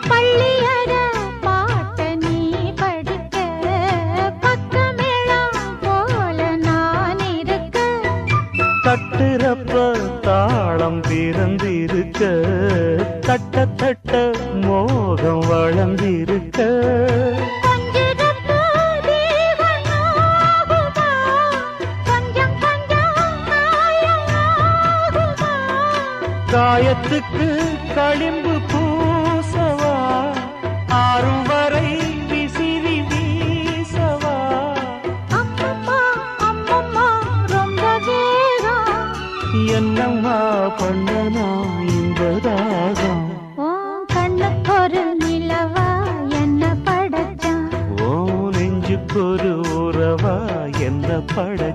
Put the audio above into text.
பள்ளியற பாட்ட நீ படிக்க பக்கமேளம் போல நான் இருக்க தட்டுறப்ப தாளம் பிறந்திருக்க தட்ட தட்ட மோகம் வளர்ந்திருக்க கொஞ்சிடப்போ தேவன் ஆகுமா கொஞ்சம் கொஞ்சம் காயமாகுமா காயத்துக்கு களிம்பு பூசவா ஆறும் வரை விசிறி வீசவா அம்மம்மா அம்மம்மா ரொம்ப வேகம் என்னம்மா பண்ணனா இன்பதாகம் ஓ கண்ணுக்கொரு நிலவா என்ன படைச்சான் ஓ நெஞ்சுக்கொரு உறவா என்ன படைச்ச